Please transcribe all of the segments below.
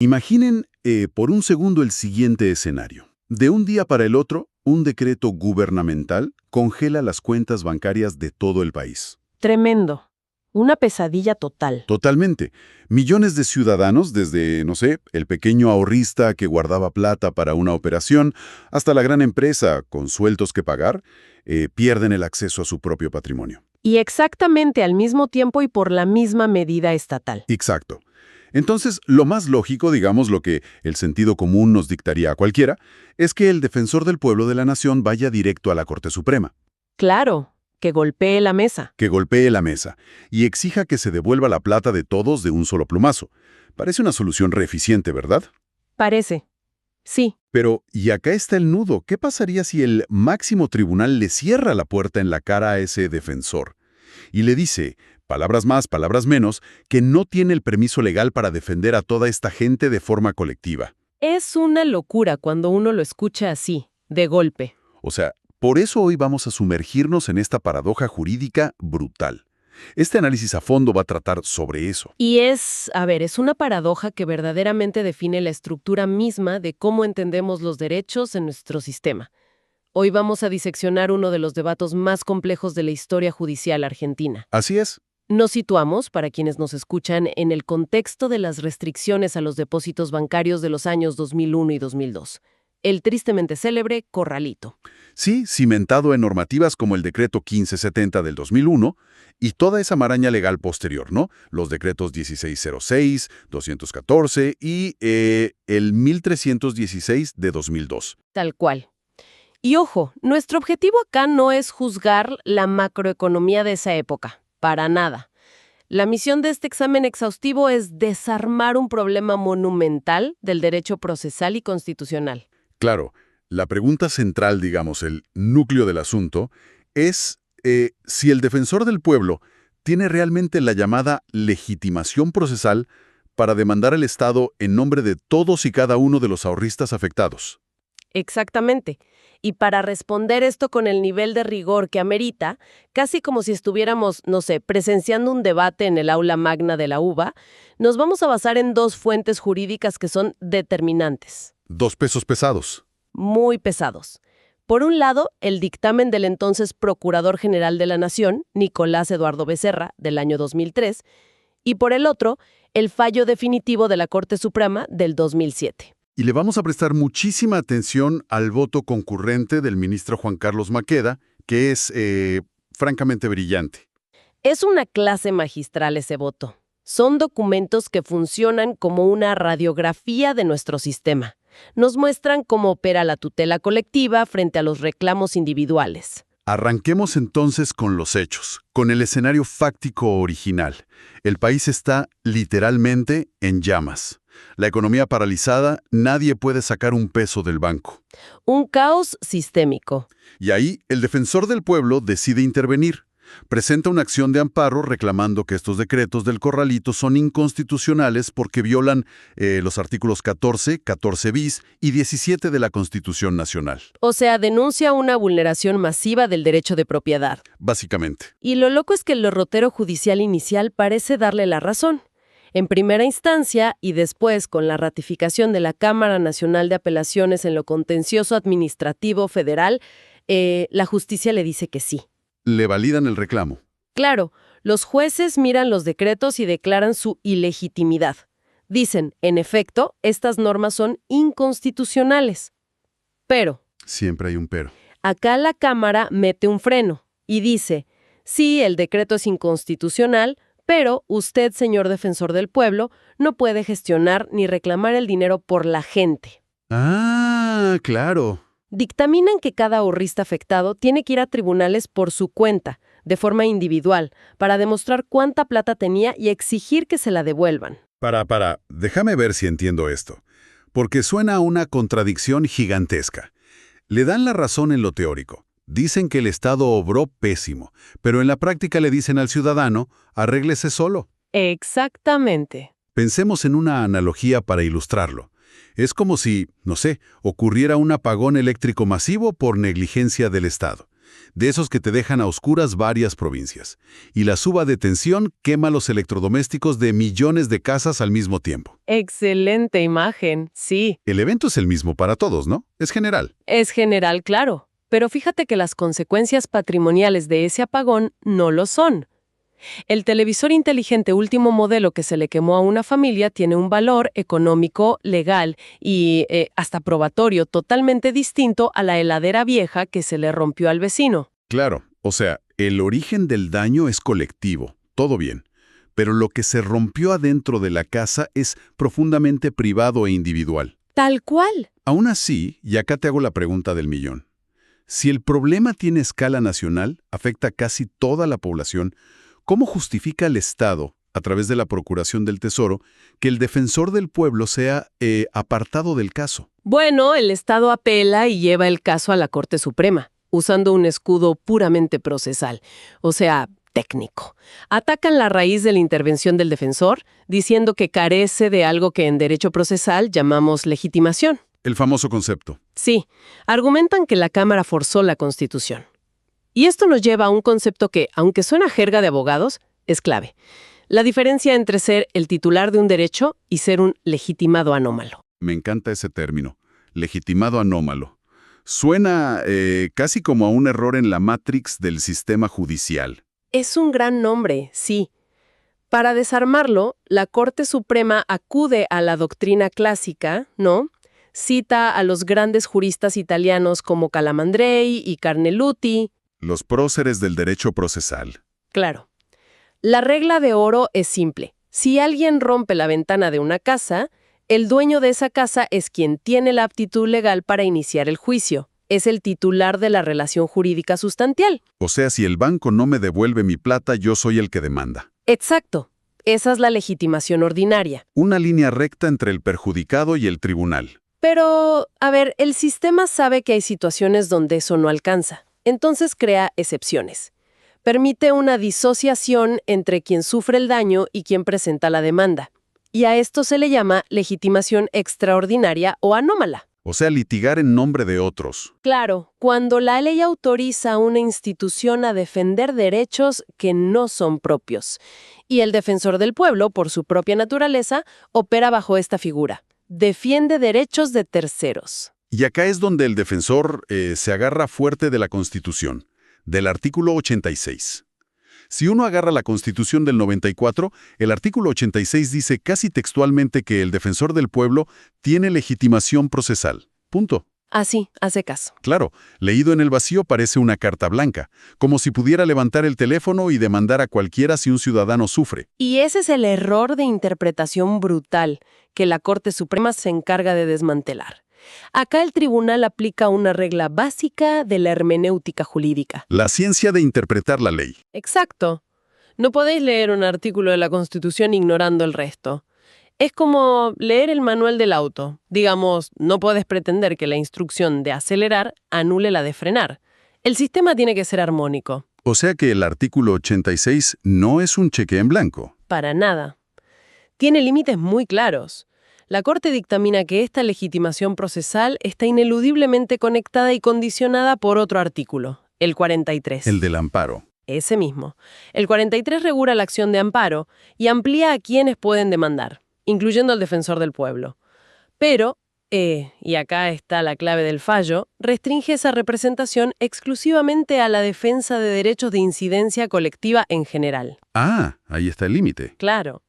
Imaginen por un segundo el siguiente escenario. De un día para el otro, un decreto gubernamental congela las cuentas bancarias de todo el país. Tremendo. Una pesadilla total. Totalmente. Millones de ciudadanos, desde, no sé, el pequeño ahorrista que guardaba plata para una operación, hasta la gran empresa con sueldos que pagar, pierden el acceso a su propio patrimonio. Y exactamente al mismo tiempo y por la misma medida estatal. Exacto. Entonces, lo más lógico, digamos lo que el sentido común nos dictaría a cualquiera, es que el defensor del pueblo de la nación vaya directo a la Corte Suprema, Claro, que golpee la mesa. que golpee la mesa y exija que se devuelva la plata de todos de un solo plumazo. Parece una solución re eficiente, ¿verdad? Parece. Sí. Pero, y acá está el nudo, ¿qué pasaría si el máximo tribunal le cierra la puerta en la cara a ese defensor? Y le dice, palabras más, palabras menos, que no tiene el permiso legal para defender a toda esta gente de forma colectiva. Es una locura cuando uno lo escucha así, de golpe. O sea, por eso hoy vamos a sumergirnos en esta paradoja jurídica brutal. Este análisis a fondo va a tratar sobre eso. Y es una paradoja que verdaderamente define la estructura misma de cómo entendemos los derechos en nuestro sistema. Hoy vamos a diseccionar uno de los debates más complejos de la historia judicial argentina. Así es. Nos situamos, para quienes nos escuchan, en el contexto de las restricciones a los depósitos bancarios de los años 2001 y 2002. El tristemente célebre Corralito. Sí, cimentado en normativas como el decreto 1570 del 2001 y toda esa maraña legal posterior, ¿no? Los decretos 1606, 214 y el 1316 de 2002. Tal cual. Y ojo, nuestro objetivo acá no es juzgar la macroeconomía de esa época, para nada. La misión de este examen exhaustivo es desarmar un problema monumental del derecho procesal y constitucional. Claro, la pregunta central, digamos, el núcleo del asunto, es si el defensor del pueblo tiene realmente la llamada legitimación procesal para demandar al Estado en nombre de todos y cada uno de los ahorristas afectados. Exactamente. Y para responder esto con el nivel de rigor que amerita, casi como si estuviéramos, no sé, presenciando un debate en el aula magna de la UBA, nos vamos a basar en dos fuentes jurídicas que son determinantes. Dos pesos pesados. Muy pesados. Por un lado, el dictamen del entonces Procurador General de la Nación, Nicolás Eduardo Becerra, del año 2003, y por el otro, el fallo definitivo de la Corte Suprema del 2007. Y le vamos a prestar muchísima atención al voto concurrente del ministro Juan Carlos Maqueda, que es francamente brillante. Es una clase magistral ese voto. Son documentos que funcionan como una radiografía de nuestro sistema. Nos muestran cómo opera la tutela colectiva frente a los reclamos individuales. Arranquemos entonces con los hechos, con el escenario fáctico original. El país está literalmente en llamas. La economía paralizada, nadie puede sacar un peso del banco. Un caos sistémico. Y ahí el defensor del pueblo decide intervenir. Presenta una acción de amparo reclamando que estos decretos del Corralito son inconstitucionales porque violan los artículos 14, 14 bis y 17 de la Constitución Nacional. O sea, denuncia una vulneración masiva del derecho de propiedad. Básicamente. Y lo loco es que el derrotero judicial inicial parece darle la razón. En primera instancia y después con la ratificación de la Cámara Nacional de Apelaciones en lo contencioso administrativo federal, la justicia le dice que sí. Le validan el reclamo. Claro, los jueces miran los decretos y declaran su ilegitimidad. Dicen, en efecto, estas normas son inconstitucionales. Pero Siempre hay un pero. acá la Cámara mete un freno y dice, sí, el decreto es inconstitucional, pero usted, señor defensor del pueblo, no puede gestionar ni reclamar el dinero por la gente. Ah, claro. Dictaminan que cada ahorrista afectado tiene que ir a tribunales por su cuenta, de forma individual, para demostrar cuánta plata tenía y exigir que se la devuelvan. Déjame ver si entiendo esto. Porque suena a una contradicción gigantesca. Le dan la razón en lo teórico. Dicen que el Estado obró pésimo, pero en la práctica le dicen al ciudadano, arréglese solo. Exactamente. Pensemos en una analogía para ilustrarlo. Es como si, no sé, ocurriera un apagón eléctrico masivo por negligencia del Estado. de esos que te dejan a oscuras varias provincias. Y la suba de tensión quema los electrodomésticos de millones de casas al mismo tiempo. Excelente imagen, sí. El evento es el mismo para todos, ¿no? Es general. Es general, claro. Pero fíjate que las consecuencias patrimoniales de ese apagón no lo son. El televisor inteligente último modelo que se le quemó a una familia tiene un valor económico, legal y hasta probatorio totalmente distinto a la heladera vieja que se le rompió al vecino. Claro, o sea, el origen del daño es colectivo, todo bien. Pero lo que se rompió adentro de la casa es profundamente privado e individual. Tal cual. Aún así, y acá te hago la pregunta del millón. Si el problema tiene escala nacional, afecta a casi toda la población, ¿cómo justifica el Estado, a través de la Procuración del Tesoro, que el defensor del pueblo sea apartado del caso? Bueno, el Estado apela y lleva el caso a la Corte Suprema, usando un escudo puramente procesal, o sea, técnico. Atacan la raíz de la intervención del defensor, diciendo que carece de algo que en derecho procesal llamamos legitimación. El famoso concepto. Sí, argumentan que la Cámara forzó la Constitución. Y esto nos lleva a un concepto que, aunque suena jerga de abogados, es clave. La diferencia entre ser el titular de un derecho y ser un legitimado anómalo. Me encanta ese término, legitimado anómalo. Suena casi como a un error en la Matrix del sistema judicial. Es un gran nombre, sí. Para desarmarlo, la Corte Suprema acude a la doctrina clásica, ¿no? Cita a los grandes juristas italianos como Calamandrei y Carneluti. Los próceres del derecho procesal. Claro. La regla de oro es simple. Si alguien rompe la ventana de una casa, el dueño de esa casa es quien tiene la aptitud legal para iniciar el juicio. Es el titular de la relación jurídica sustantial. O sea, si el banco no me devuelve mi plata, yo soy el que demanda. Exacto. Esa es la legitimación ordinaria. Una línea recta entre el perjudicado y el tribunal. Pero, a ver, el sistema sabe que hay situaciones donde eso no alcanza. Entonces crea excepciones. Permite una disociación entre quien sufre el daño y quien presenta la demanda. Y a esto se le llama legitimación extraordinaria o anómala. O sea, litigar en nombre de otros. Claro, cuando la ley autoriza a una institución a defender derechos que no son propios. Y el defensor del pueblo, por su propia naturaleza, opera bajo esta figura. Defiende derechos de terceros. Y acá es donde el defensor se agarra fuerte de la Constitución, del artículo 86. Si uno agarra la Constitución del 94, el artículo 86 dice casi textualmente que el defensor del pueblo tiene legitimación procesal. Punto. Así, hace caso. Claro, leído en el vacío parece una carta blanca, como si pudiera levantar el teléfono y demandar a cualquiera si un ciudadano sufre. Y ese es el error de interpretación brutal que la Corte Suprema se encarga de desmantelar. Acá el tribunal aplica una regla básica de la hermenéutica jurídica. La ciencia de interpretar la ley. Exacto. No podéis leer un artículo de la Constitución ignorando el resto. Es como leer el manual del auto. Digamos, no puedes pretender que la instrucción de acelerar anule la de frenar. El sistema tiene que ser armónico. O sea que el artículo 86 no es un cheque en blanco. Para nada. Tiene límites muy claros. La Corte dictamina que esta legitimación procesal está ineludiblemente conectada y condicionada por otro artículo, el 43. El del amparo. Ese mismo. El 43 regula la acción de amparo y amplía a quienes pueden demandar, incluyendo al defensor del pueblo. Pero, y acá está la clave del fallo, restringe esa representación exclusivamente a la defensa de derechos de incidencia colectiva en general. Ah, ahí está el límite. Claro.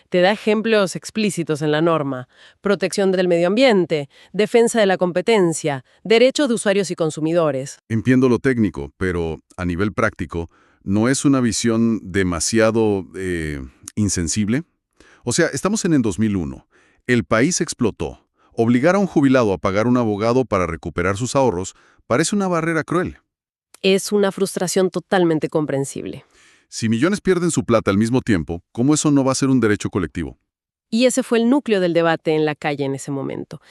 Te da ejemplos explícitos en la norma: protección del medio ambiente, defensa de la competencia, derechos de usuarios y consumidores. Entiendo lo técnico, pero a nivel práctico, ¿no es una visión demasiado insensible? O sea, estamos en el 2001. El país explotó. Obligar a un jubilado a pagar un abogado para recuperar sus ahorros parece una barrera cruel. Es una frustración totalmente comprensible. Si millones pierden su plata al mismo tiempo, ¿cómo eso no va a ser un derecho colectivo? Y ese fue el núcleo del debate en la calle en ese momento.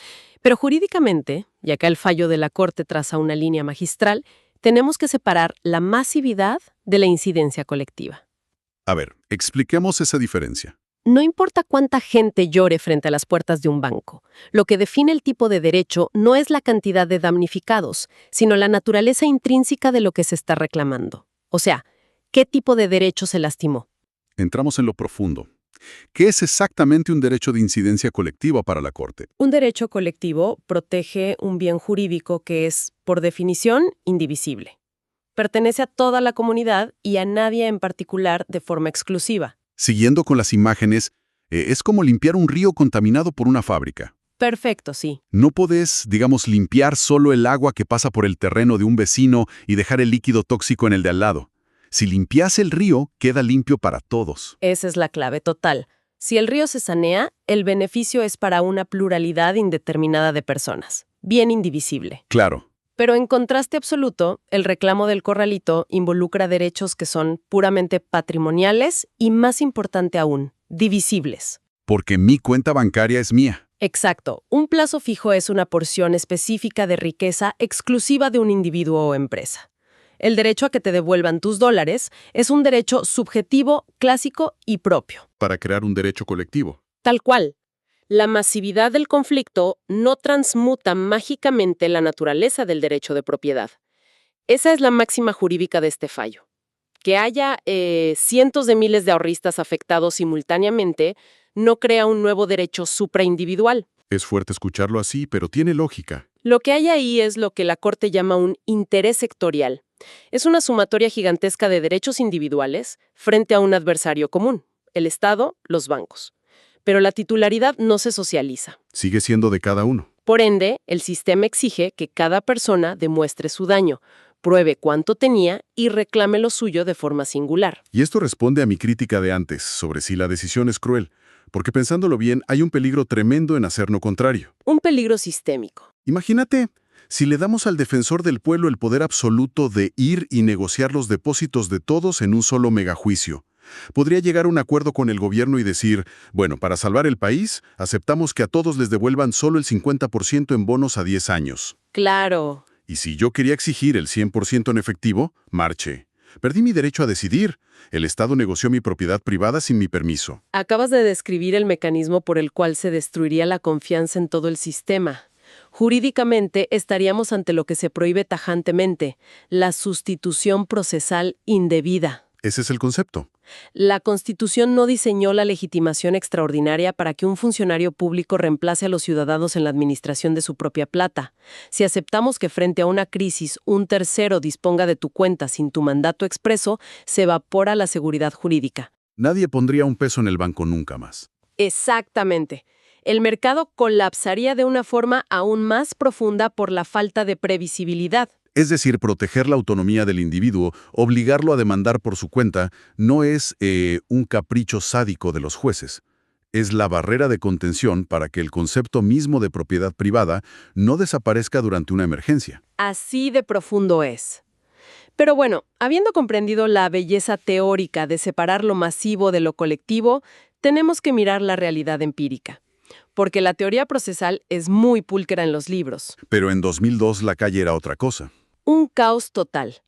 Pero jurídicamente, y acá el fallo de la Corte traza una línea magistral, tenemos que separar la masividad de la incidencia colectiva. A ver, expliquemos esa diferencia. No importa cuánta gente llore frente a las puertas de un banco. Lo que define el tipo de derecho no es la cantidad de damnificados, sino la naturaleza intrínseca de lo que se está reclamando. O sea, ¿qué tipo de derecho se lastimó? Entramos en lo profundo. ¿Qué es exactamente un derecho de incidencia colectiva para la Corte? Un derecho colectivo protege un bien jurídico que es, por definición, indivisible. Pertenece a toda la comunidad y a nadie en particular de forma exclusiva. Siguiendo con las imágenes, es como limpiar un río contaminado por una fábrica. Perfecto, sí. No podés, digamos, limpiar solo el agua que pasa por el terreno de un vecino y dejar el líquido tóxico en el de al lado. Si limpias el río, queda limpio para todos. Esa es la clave total. Si el río se sanea, el beneficio es para una pluralidad indeterminada de personas. Bien indivisible. Claro. Pero en contraste absoluto, el reclamo del corralito involucra derechos que son puramente patrimoniales y, más importante aún, divisibles. Porque mi cuenta bancaria es mía. Exacto. Un plazo fijo es una porción específica de riqueza exclusiva de un individuo o empresa. El derecho a que te devuelvan tus dólares es un derecho subjetivo, clásico y propio. Para crear un derecho colectivo. Tal cual. La masividad del conflicto no transmuta mágicamente la naturaleza del derecho de propiedad. Esa es la máxima jurídica de este fallo. Que haya cientos de miles de ahorristas afectados simultáneamente no crea un nuevo derecho supraindividual. Es fuerte escucharlo así, pero tiene lógica. Lo que hay ahí es lo que la Corte llama un interés sectorial. Es una sumatoria gigantesca de derechos individuales frente a un adversario común, el Estado, los bancos. Pero la titularidad no se socializa. Sigue siendo de cada uno. Por ende, el sistema exige que cada persona demuestre su daño, pruebe cuánto tenía y reclame lo suyo de forma singular. Y esto responde a mi crítica de antes sobre si la decisión es cruel, porque pensándolo bien, hay un peligro tremendo en hacer lo contrario. Un peligro sistémico. Imagínate, si le damos al defensor del pueblo el poder absoluto de ir y negociar los depósitos de todos en un solo megajuicio. Podría llegar a un acuerdo con el gobierno y decir, bueno, para salvar el país, aceptamos que a todos les devuelvan solo el 50% en bonos a 10 años. Claro. Y si yo quería exigir el 100% en efectivo, marche. Perdí mi derecho a decidir. El Estado negoció mi propiedad privada sin mi permiso. Acabas de describir el mecanismo por el cual se destruiría la confianza en todo el sistema. Jurídicamente estaríamos ante lo que se prohíbe tajantemente, la sustitución procesal indebida. Ese es el concepto. La Constitución no diseñó la legitimación extraordinaria para que un funcionario público reemplace a los ciudadanos en la administración de su propia plata. Si aceptamos que frente a una crisis un tercero disponga de tu cuenta sin tu mandato expreso, se evapora la seguridad jurídica. Nadie pondría un peso en el banco nunca más. Exactamente. El mercado colapsaría de una forma aún más profunda por la falta de previsibilidad. Es decir, proteger la autonomía del individuo, obligarlo a demandar por su cuenta, no es un capricho sádico de los jueces. Es la barrera de contención para que el concepto mismo de propiedad privada no desaparezca durante una emergencia. Así de profundo es. Pero bueno, habiendo comprendido la belleza teórica de separar lo masivo de lo colectivo, tenemos que mirar la realidad empírica. Porque la teoría procesal es muy pulcra en los libros. Pero en 2002 la calle era otra cosa. Un caos total.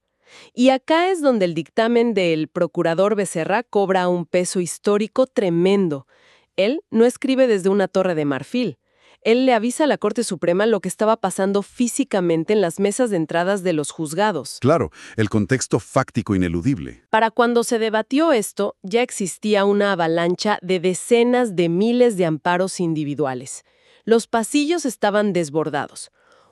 Y acá es donde el dictamen del procurador Becerra cobra un peso histórico tremendo. Él no escribe desde una torre de marfil. Él le avisa a la Corte Suprema lo que estaba pasando físicamente en las mesas de entradas de los juzgados. Claro, el contexto fáctico ineludible. Para cuando se debatió esto, ya existía una avalancha de decenas de miles de amparos individuales. Los pasillos estaban desbordados.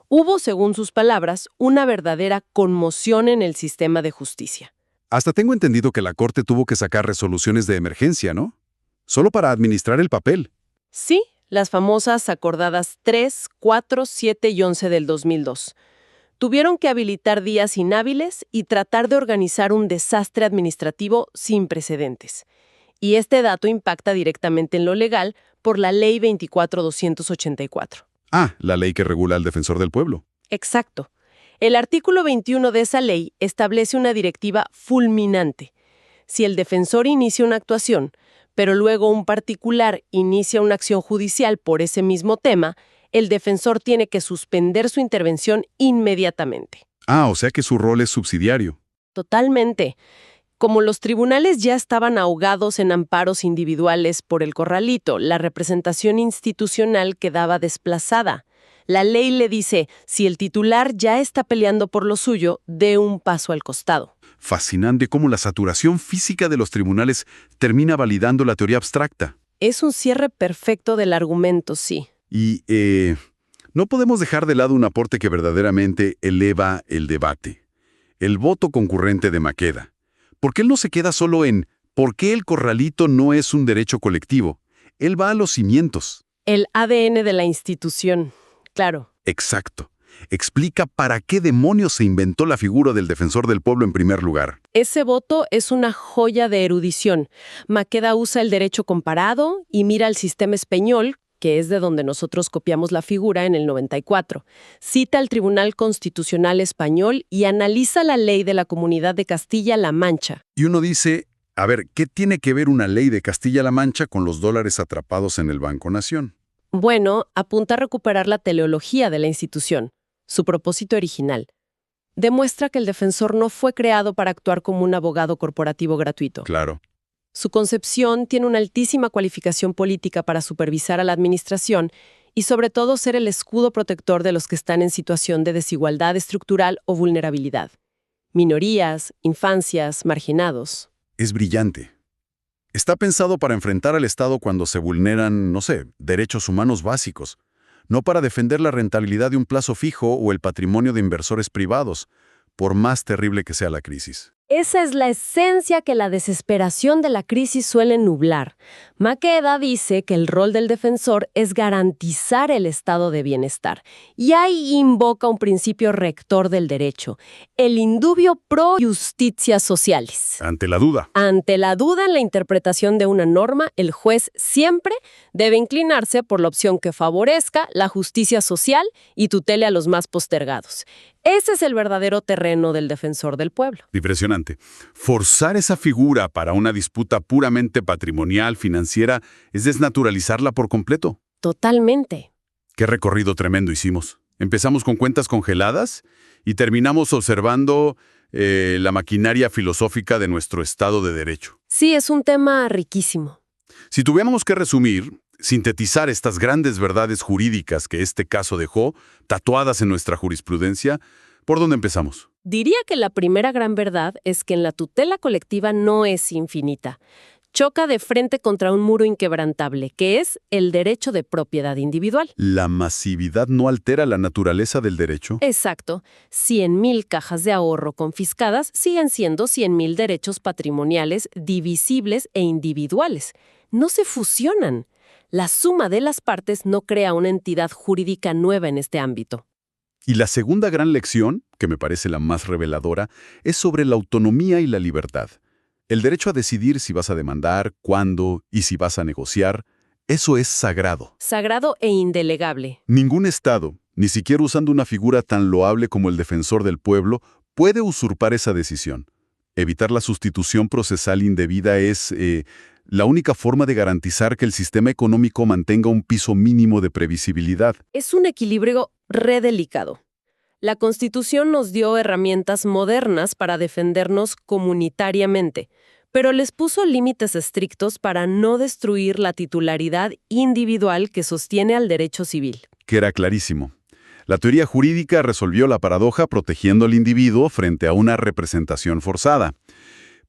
Hubo, según sus palabras, una verdadera conmoción en el sistema de justicia. Hasta tengo entendido que la Corte tuvo que sacar resoluciones de emergencia, ¿no? Solo para administrar el papel. Sí, las famosas acordadas 3, 4, 7 y 11 del 2002. Tuvieron que habilitar días inhábiles y tratar de organizar un desastre administrativo sin precedentes. Y este dato impacta directamente en lo legal por la Ley 24.284. Ah, la ley que regula al defensor del pueblo. Exacto. El artículo 21 de esa ley establece una directiva fulminante. Si el defensor inicia una actuación, pero luego un particular inicia una acción judicial por ese mismo tema, el defensor tiene que suspender su intervención inmediatamente. Ah, o sea que su rol es subsidiario. Totalmente. Como los tribunales ya estaban ahogados en amparos individuales por el corralito, la representación institucional quedaba desplazada. La ley le dice, si el titular ya está peleando por lo suyo, dé un paso al costado. Fascinante cómo la saturación física de los tribunales termina validando la teoría abstracta. Es un cierre perfecto del argumento, sí. Y no podemos dejar de lado un aporte que verdaderamente eleva el debate. El voto concurrente de Maqueda. Porque él no se queda solo en ¿por qué el corralito no es un derecho colectivo? Él va a los cimientos. El ADN de la institución, claro. Exacto. Explica para qué demonios se inventó la figura del defensor del pueblo en primer lugar. Ese voto es una joya de erudición. Maqueda usa el derecho comparado y mira al sistema español, que es de donde nosotros copiamos la figura en el 94. Cita al Tribunal Constitucional Español y analiza la ley de la Comunidad de Castilla-La Mancha. Y uno dice, a ver, ¿qué tiene que ver una ley de Castilla-La Mancha con los dólares atrapados en el Banco Nación? Bueno, apunta a recuperar la teleología de la institución, su propósito original. Demuestra que el defensor no fue creado para actuar como un abogado corporativo gratuito. Claro. Su concepción tiene una altísima cualificación política para supervisar a la administración y sobre todo ser el escudo protector de los que están en situación de desigualdad estructural o vulnerabilidad. Minorías, infancias, marginados. Es brillante. Está pensado para enfrentar al Estado cuando se vulneran, no sé, derechos humanos básicos, no para defender la rentabilidad de un plazo fijo o el patrimonio de inversores privados, por más terrible que sea la crisis. Esa es la esencia que la desesperación de la crisis suele nublar. Maqueda dice que el rol del defensor es garantizar el estado de bienestar. Y ahí invoca un principio rector del derecho, el indubio pro justitia socialis. Ante la duda. Ante la duda en la interpretación de una norma, el juez siempre debe inclinarse por la opción que favorezca la justicia social y tutele a los más postergados. Ese es el verdadero terreno del defensor del pueblo. Impresionante. Forzar esa figura para una disputa puramente patrimonial, financiera, es desnaturalizarla por completo. Totalmente. Qué recorrido tremendo hicimos. Empezamos con cuentas congeladas y terminamos observando la maquinaria filosófica de nuestro Estado de Derecho. Sí, es un tema riquísimo. Si tuviéramos que resumir, sintetizar estas grandes verdades jurídicas que este caso dejó, tatuadas en nuestra jurisprudencia, ¿por dónde empezamos? Diría que la primera gran verdad es que en la tutela colectiva no es infinita. Choca de frente contra un muro inquebrantable, que es el derecho de propiedad individual. ¿La masividad no altera la naturaleza del derecho? Exacto. 100,000 cajas de ahorro confiscadas siguen siendo 100,000 derechos patrimoniales divisibles e individuales. No se fusionan. La suma de las partes no crea una entidad jurídica nueva en este ámbito. Y la segunda gran lección, que me parece la más reveladora, es sobre la autonomía y la libertad. El derecho a decidir si vas a demandar, cuándo y si vas a negociar, eso es sagrado. Sagrado e indelegable. Ningún Estado, ni siquiera usando una figura tan loable como el defensor del pueblo, puede usurpar esa decisión. Evitar la sustitución procesal indebida es la única forma de garantizar que el sistema económico mantenga un piso mínimo de previsibilidad. Es un equilibrio delicado. La Constitución nos dio herramientas modernas para defendernos comunitariamente, pero les puso límites estrictos para no destruir la titularidad individual que sostiene al derecho civil. Que era clarísimo. La teoría jurídica resolvió la paradoja protegiendo al individuo frente a una representación forzada.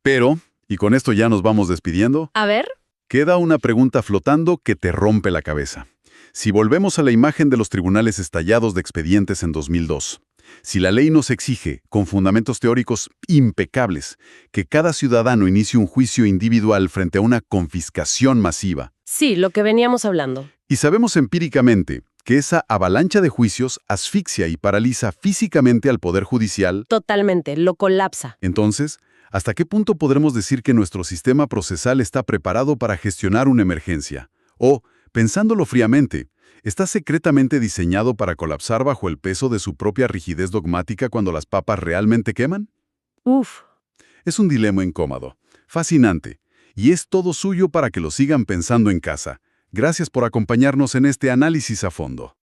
Pero, y con esto ya nos vamos despidiendo, A ver. queda una pregunta flotando que te rompe la cabeza. Si volvemos a la imagen de los tribunales estallados de expedientes en 2002, si la ley nos exige, con fundamentos teóricos impecables, que cada ciudadano inicie un juicio individual frente a una confiscación masiva, Sí, lo que veníamos hablando. y sabemos empíricamente que esa avalancha de juicios asfixia y paraliza físicamente al Poder Judicial, Totalmente, lo colapsa. entonces, ¿hasta qué punto podremos decir que nuestro sistema procesal está preparado para gestionar una emergencia? O, pensándolo fríamente, ¿está secretamente diseñado para colapsar bajo el peso de su propia rigidez dogmática cuando las papas realmente queman? Uf. Es un dilema incómodo, fascinante, y es todo suyo para que lo sigan pensando en casa. Gracias por acompañarnos en este análisis a fondo.